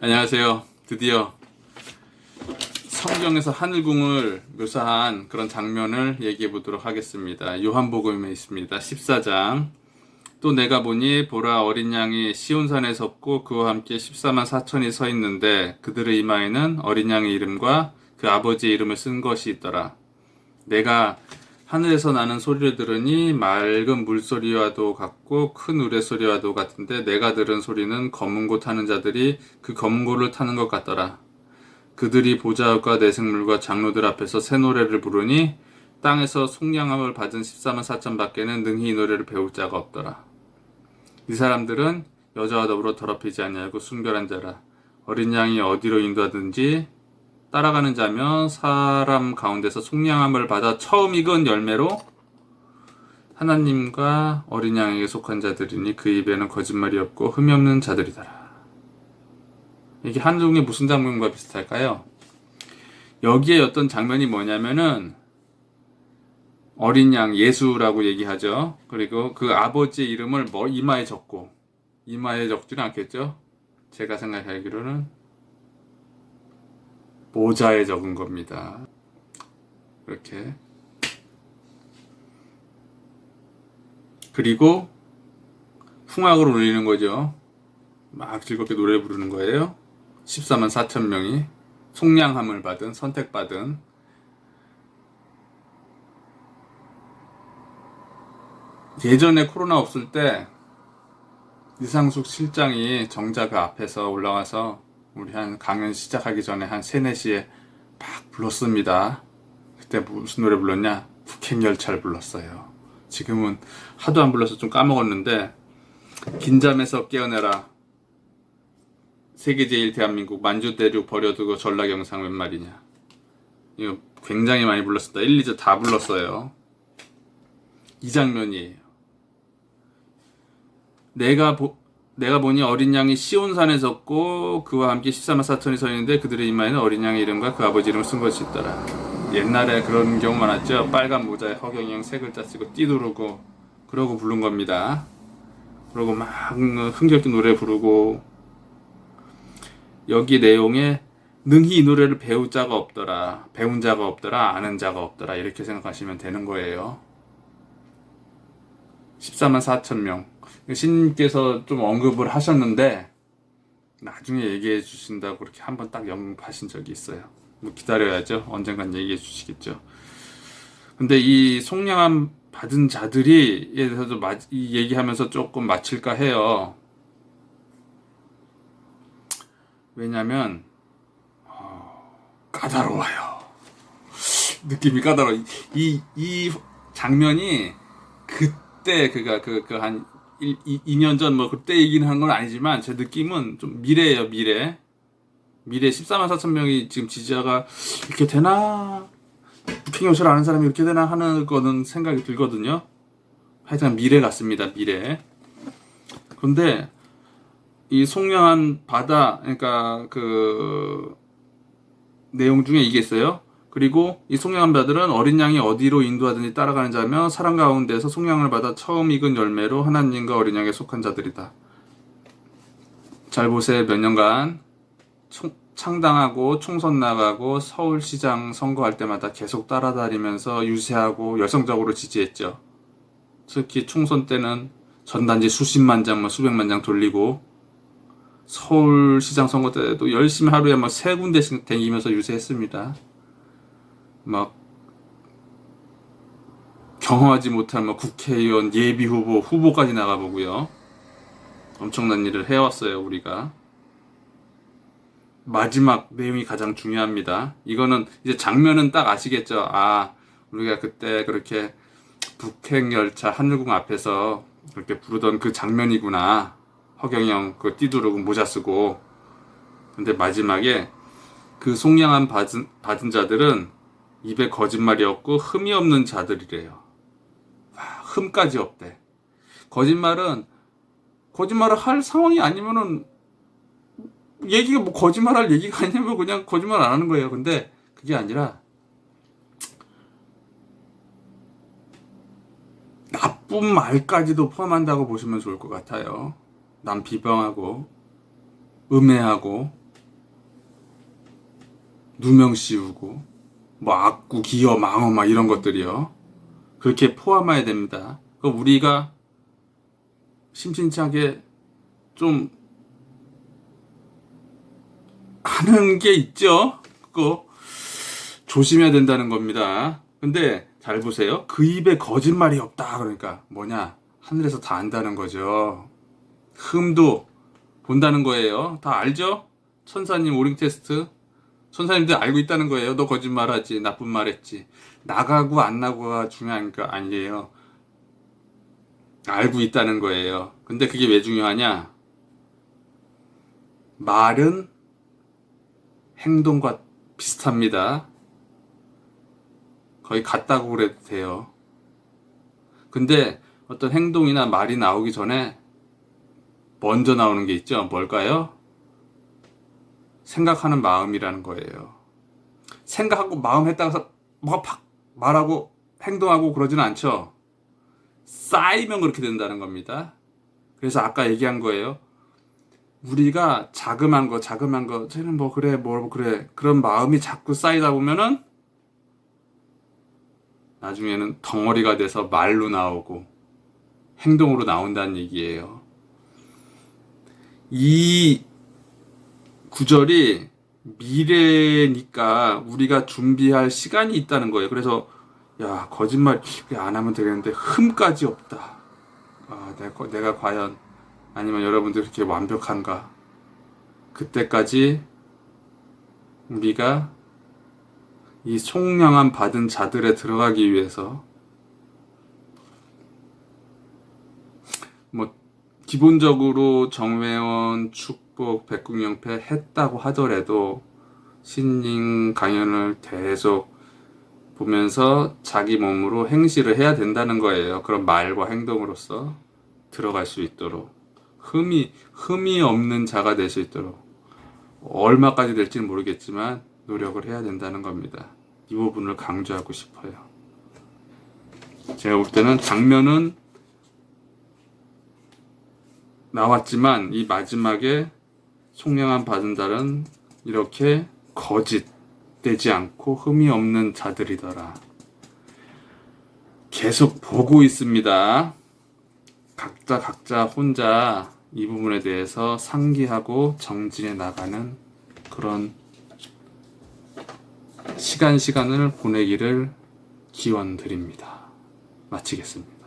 안녕하세요. 드디어 성경에서 하늘궁을 묘사한 그런 장면을 얘기해 보도록 하겠습니다. 요한복음에 있습니다. 14장. 또 내가 보니 보라 어린 양이 시온산에 섰고 그와 함께 14만 4천이 서 있는데 그들의 이마에는 어린 양의 이름과 그 아버지의 이름을 쓴 것이 있더라. 내가 하늘에서 나는 소리를 들으니 맑은 물소리와도 같고 큰 우레소리와도 같은데 내가 들은 소리는 검은 고 타는 자들이 그 검은 고를 타는 것 같더라. 그들이 보좌과 내생물과 장로들 앞에서 새 노래를 부르니 땅에서 속량함을 받은 14만 4천 밖에는 능히 이 노래를 배울 자가 없더라. 이 사람들은 여자와 더불어 더럽히지 아니하고 순결한 자라. 어린 양이 어디로 인도하든지 따라가는 자면 사람 가운데서 속량함을 받아 처음 익은 열매로 하나님과 어린 양에게 속한 자들이니 그 입에는 거짓말이 없고 흠이 없는 자들이더라. 이게 하늘궁의 무슨 장면과 비슷할까요? 여기에 어떤 장면이 뭐냐면은 어린 양 예수라고 얘기하죠. 그리고 그 아버지의 이름을 이마에 적고, 이마에 적지는 않겠죠. 제가 생각하기로는 모자에 적은 겁니다. 이렇게. 그리고 풍악을 울리는 거죠. 막 즐겁게 노래 부르는 거예요. 14만 4천 명이 속량함을 받은, 선택받은. 예전에 코로나 없을 때 이상숙 실장이 정자 그 앞에서 올라와서 우리 한 강연 시작하기 전에 한 3, 4시에 막 불렀습니다. 그때 무슨 노래 불렀냐? 북행열차를 불렀어요. 지금은 하도 안 불러서 좀 까먹었는데 긴잠에서 깨어내라. 세계 제1 대한민국 만주 대륙 버려두고 전라경상 웬 말이냐. 이거 굉장히 많이 불렀습니다. 1, 2절 다 불렀어요. 이 장면이에요. 내가 보니 어린 양이 시온산에 섰고 그와 함께 14만 4천이 서 있는데 그들의 이마에는 어린 양의 이름과 그 아버지 이름을 쓴 것이 있더라. 옛날에 그런 경우 많았죠. 빨간 모자에 허경영 세 글자 쓰고 띠두르고 그러고 부른 겁니다. 그러고 막 흥겹게 노래 부르고. 여기 내용에 능히 이 노래를 배운 자가 없더라, 아는 자가 없더라, 이렇게 생각하시면 되는 거예요. 14만 4천 명. 신님께서 좀 언급을 하셨는데 나중에 얘기해 주신다고 그렇게 한번 딱 언급하신 적이 있어요. 뭐 기다려야죠. 언젠간 얘기해 주시겠죠. 근데 이 속량함 받은 자들이 에 대해서도 이 얘기하면서 조금 마칠까 해요. 왜냐면 까다로워요. 느낌이 까다로워. 이 장면이 그때 한 2년 전 뭐 그때 얘기는 하는 건 아니지만 제 느낌은 좀 미래예요. 미래 14만 4천 명이 지금 지지자가 이렇게 되나, 북행열차를 아는 사람이 이렇게 되나 하는 거는 생각이 들거든요. 하여튼 미래 같습니다. 미래. 그런데 이 속량한 바다, 그러니까 그 내용 중에 이게 있어요. 그리고 이 속량한 바들은 어린 양이 어디로 인도하든지 따라가는 자며 사람 가운데서 속량을 받아 처음 익은 열매로 하나님과 어린 양에 속한 자들이다. 잘 보세요. 몇 년간 창당하고 총선 나가고 서울시장 선거할 때마다 계속 따라다니면서 유세하고 열성적으로 지지했죠. 특히 총선 때는 전단지 수십만 장, 수백만 장 돌리고, 서울시장 선거 때도 열심히 하루에 3군데씩 다니면서 유세했습니다. 막 경험하지 못한 국회의원 예비 후보까지 나가보고요. 엄청난 일을 해왔어요. 우리가. 마지막 내용이 가장 중요합니다. 이거는 이제 장면은 딱 아시겠죠. 우리가 그때 그렇게 북행열차 하늘궁 앞에서 그렇게 부르던 그 장면이구나. 허경영 그 띠두르고 모자 쓰고. 근데 마지막에 그 속량함 받은 자들은 입에 거짓말이 없고 흠이 없는 자들이래요. 흠까지 없대. 거짓말을 할 상황이 아니면은, 얘기가 거짓말할 얘기가 아니면 그냥 거짓말 안 하는 거예요. 근데 그게 아니라 나쁜 말까지도 포함한다고 보시면 좋을 것 같아요. 남 비방하고 음해하고 누명 씌우고 뭐 악구, 기어, 망어 막 이런 것들이요. 그렇게 포함해야 됩니다. 우리가 심심찮게 좀 하는 게 있죠. 그거 조심해야 된다는 겁니다. 근데 잘 보세요. 그 입에 거짓말이 없다. 그러니까 뭐냐? 하늘에서 다 안다는 거죠. 흠도 본다는 거예요. 다 알죠? 천사님 오링 테스트. 천사님들 알고 있다는 거예요. 너 거짓말하지. 나쁜 말 했지. 나가고 안 나고가 중요한 거 아니에요. 알고 있다는 거예요. 근데 그게 왜 중요하냐? 말은 행동과 비슷합니다. 거의 같다고 그래도 돼요. 근데 어떤 행동이나 말이 나오기 전에 먼저 나오는 게 있죠. 뭘까요? 생각하는 마음이라는 거예요. 생각하고 마음 했다가 뭐가 팍 말하고 행동하고 그러지는 않죠. 쌓이면 그렇게 된다는 겁니다. 그래서 아까 얘기한 거예요. 우리가 자그만 거, 쟤는 뭐 그래, 뭐 그래. 그런 마음이 자꾸 쌓이다 보면은 나중에는 덩어리가 돼서 말로 나오고 행동으로 나온다는 얘기예요. 이 구절이 미래니까 우리가 준비할 시간이 있다는 거예요. 그래서 야, 거짓말 안 하면 되겠는데 흠까지 없다. 아, 내가 과연 아니면 여러분들 그렇게 완벽한가? 그때까지 우리가 이 속량함 받은 자들에 들어가기 위해서 뭐 기본적으로 정회원, 축복, 백국영패 했다고 하더라도 신링 강연을 계속 보면서 자기 몸으로 행실을 해야 된다는 거예요. 그런 말과 행동으로서 들어갈 수 있도록 흠이 없는 자가 될 수 있도록 얼마까지 될지는 모르겠지만 노력을 해야 된다는 겁니다. 이 부분을 강조하고 싶어요. 제가 볼 때는 장면은 나왔지만 이 마지막에 속량함 받은 자는 이렇게 거짓되지 않고 흠이 없는 자들이더라. 계속 보고 있습니다. 각자 혼자 이 부분에 대해서 상기하고 정진해 나가는 그런 시간을 보내기를 기원 드립니다. 마치겠습니다.